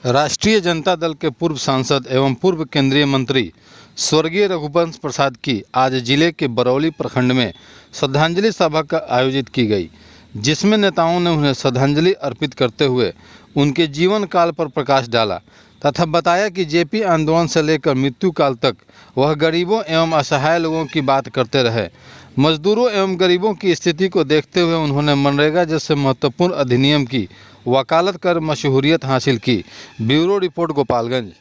राष्ट्रीय जनता दल के पूर्व सांसद एवं पूर्व केंद्रीय मंत्री स्वर्गीय रघुवंश प्रसाद की आज जिले के बरौली प्रखंड में श्रद्धांजलि सभा का आयोजित की गई, जिसमें नेताओं ने उन्हें श्रद्धांजलि अर्पित करते हुए उनके जीवन काल पर प्रकाश डाला तथा बताया कि जेपी आंदोलन से लेकर मृत्यु काल तक वह गरीबों एवं असहाय लोगों की बात करते रहे। मजदूरों एवं गरीबों की स्थिति को देखते हुए उन्होंने मनरेगा जैसे महत्वपूर्ण अधिनियम की वकालत कर मशहूरियत हासिल की। Bureau report, Gopalganj.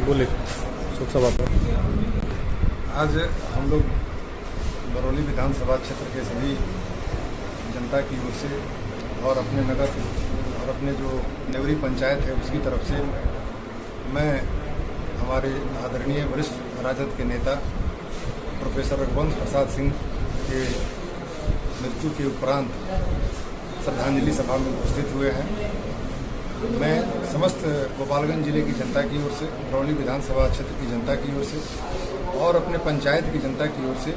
बोले शोक सभा पर आज हम लोग बरौली विधानसभा क्षेत्र के सभी जनता की ओर से और अपने नगर और अपने जो नेवरी पंचायत है उसकी तरफ से मैं हमारे आदरणीय वरिष्ठ राजद के नेता प्रोफेसर रघुवंश प्रसाद सिंह के मृत्यु के उपरांत श्रद्धांजलि सभा में उपस्थित हुए हैं। मैं समस्त गोपालगंज जिले की जनता की ओर से, बरौली विधानसभा क्षेत्र की जनता की ओर से और अपने पंचायत की जनता की ओर से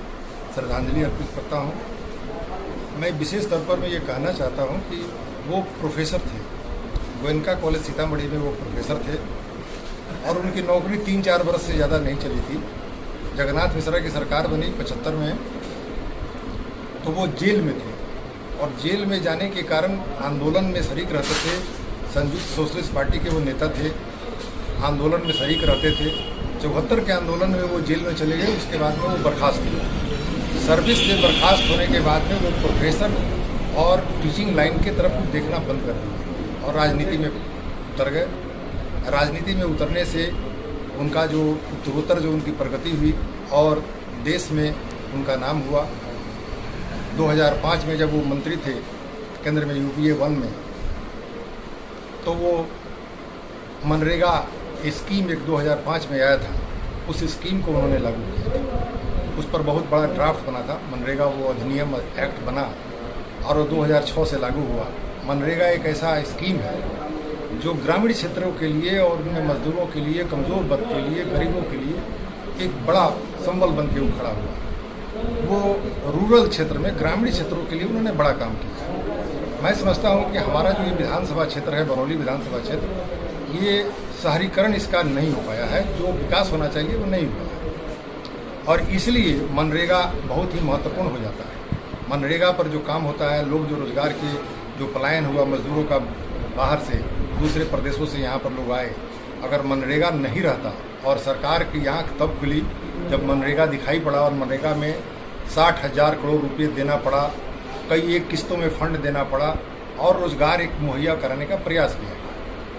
श्रद्धांजलि अर्पित करता हूं। मैं विशेष तौर पर मैं ये कहना चाहता हूं कि वो प्रोफेसर थे, गोयनका कॉलेज सीतामढ़ी में वो प्रोफेसर थे और उनकी नौकरी 3-4 वर्ष से ज़्यादा नहीं चली थी। जगन्नाथ मिश्रा की सरकार बनी 75 में, तो वो जेल में थे और जेल में जाने के कारण आंदोलन में शरीक रहते थे। संयुक्त सोशलिस्ट पार्टी के वो नेता थे, आंदोलन में शरीक रहते थे। 74 के आंदोलन में वो जेल में चले गए, उसके बाद में वो बर्खास्त हुए। सर्विस से बर्खास्त होने के बाद में वो प्रोफेसर और टीचिंग लाइन की तरफ देखना बंद कर दिया और राजनीति में उतर गए। राजनीति में उतरने से उनका जो उत्तरोत्तर जो उनकी प्रगति हुई और देश में उनका नाम हुआ। 2005 में जब वो मंत्री थे केंद्र में UPA 1 में, तो वो मनरेगा स्कीम एक 2005 में आया था, उस स्कीम को उन्होंने लागू किया। उस पर बहुत बड़ा ड्राफ्ट बना था मनरेगा, वो अधिनियम एक्ट बना और वो 2006 से लागू हुआ। मनरेगा एक ऐसा स्कीम है जो ग्रामीण क्षेत्रों के लिए और उनमें मजदूरों के लिए, कमज़ोर वर्ग के लिए, गरीबों के लिए एक बड़ा संबल बन के खड़ा हुआ। वो रूरल क्षेत्र में, ग्रामीण क्षेत्रों के लिए उन्होंने बड़ा काम किया। मैं समझता हूं कि हमारा जो ये विधानसभा क्षेत्र है, बरौली विधानसभा क्षेत्र, ये शहरीकरण इसका नहीं हो पाया है, जो विकास होना चाहिए वो नहीं हुआ है और इसलिए मनरेगा बहुत ही महत्वपूर्ण हो जाता है। मनरेगा पर जो काम होता है, लोग जो रोजगार के जो पलायन हुआ मजदूरों का बाहर से दूसरे प्रदेशों से यहाँ पर लोग आए, अगर मनरेगा नहीं रहता और सरकार की आँख तब खुली जब मनरेगा दिखाई पड़ा और मनरेगा में 60,000 करोड़ रुपये देना पड़ा, कई एक किस्तों में फंड देना पड़ा और रोज़गार एक मुहैया कराने का प्रयास किया।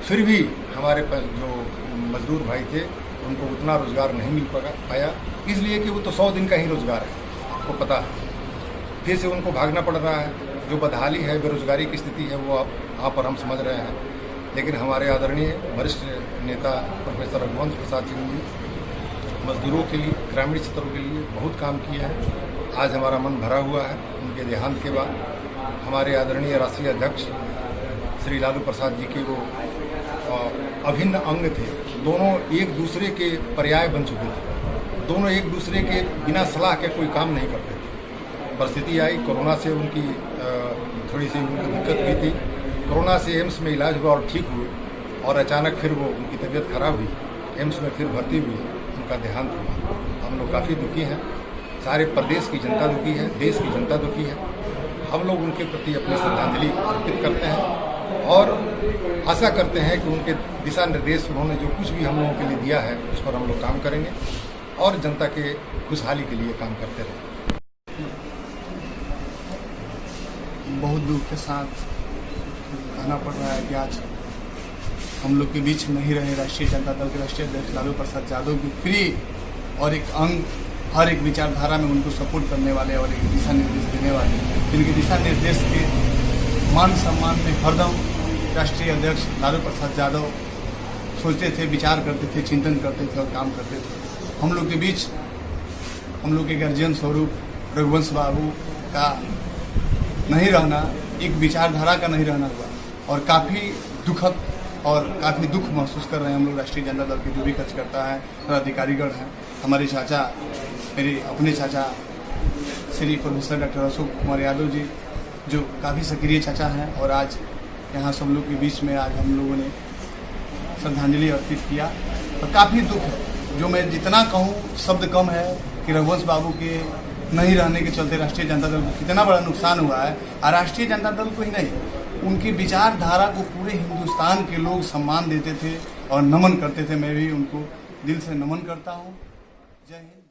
फिर भी हमारे जो मजदूर भाई थे उनको उतना रोज़गार नहीं मिल पाया, इसलिए कि वो तो 100 दिन का ही रोज़गार है, आपको पता है। फिर से उनको भागना पड़ रहा है। जो बदहाली है, बेरोज़गारी की स्थिति है, वो आप पर हम समझ रहे हैं। लेकिन हमारे आदरणीय वरिष्ठ नेता प्रोफेसर रघुवंश प्रसाद सिंह जी मजदूरों के लिए, ग्रामीण क्षेत्रों के लिए बहुत काम किए हैं। आज हमारा मन भरा हुआ है उनके देहांत के बाद। हमारे आदरणीय राष्ट्रीय अध्यक्ष श्री लालू प्रसाद जी के वो अभिन्न अंग थे। दोनों एक दूसरे के पर्याय बन चुके थे। दोनों एक दूसरे के बिना सलाह के कोई काम नहीं करते थे। परिस्थिति आई, कोरोना से उनकी थोड़ी सी उनकी दिक्कत हुई थी। कोरोना से एम्स में इलाज हुआ और ठीक हुए और अचानक फिर वो उनकी तबीयत खराब हुई, एम्स में फिर भर्ती हुई, उनका देहांत हुआ। हम लोग काफ़ी दुखी हैं, सारे प्रदेश की जनता दुखी है, देश की जनता दुखी है। हम लोग उनके प्रति अपनी श्रद्धांजलि अर्पित करते हैं और आशा करते हैं कि उनके दिशा निर्देश उन्होंने जो कुछ भी हम लोगों के लिए दिया है उस पर हम लोग काम करेंगे और जनता के खुशहाली के लिए काम करते रहें। बहुत दुख के साथ कहना पड़ रहा है कि आज हम लोग के बीच नहीं रहे राष्ट्रीय जनता दल के राष्ट्रीय अध्यक्ष लालू प्रसाद यादव की प्रिय और एक अंग, हर एक विचारधारा में उनको सपोर्ट करने वाले और एक दिशा निर्देश देने वाले, जिनके दिशा निर्देश के मान सम्मान में हरदम राष्ट्रीय अध्यक्ष लालू प्रसाद यादव सोचते थे, विचार करते थे, चिंतन करते थे और काम करते थे। हम लोग के बीच, हम लोग के गार्जियन स्वरूप रघुवंश बाबू का नहीं रहना, एक विचारधारा का नहीं रहना हुआ और काफ़ी दुखद और काफ़ी दुख महसूस कर रहे हैं हम लोग राष्ट्रीय जनता दल के जो भी कार्यकर्ता हैं पदाधिकारीगण हैं। हमारे चाचा, मेरे अपने चाचा श्री प्रोफेसर डॉक्टर अशोक कुमार यादव जी जो काफ़ी सक्रिय चाचा हैं, और आज यहाँ सब लोग के बीच में आज हम लोगों ने श्रद्धांजलि अर्पित किया। और काफ़ी दुख है, जो मैं जितना कहूँ शब्द कम है कि रघुवंश बाबू के नहीं रहने के चलते राष्ट्रीय जनता दल को कितना बड़ा नुकसान हुआ है। और राष्ट्रीय जनता दल को ही नहीं, उनकी विचारधारा को पूरे हिंदुस्तान के लोग सम्मान देते थे और नमन करते थे। मैं भी उनको दिल से नमन करता हूँ। जय हिंद।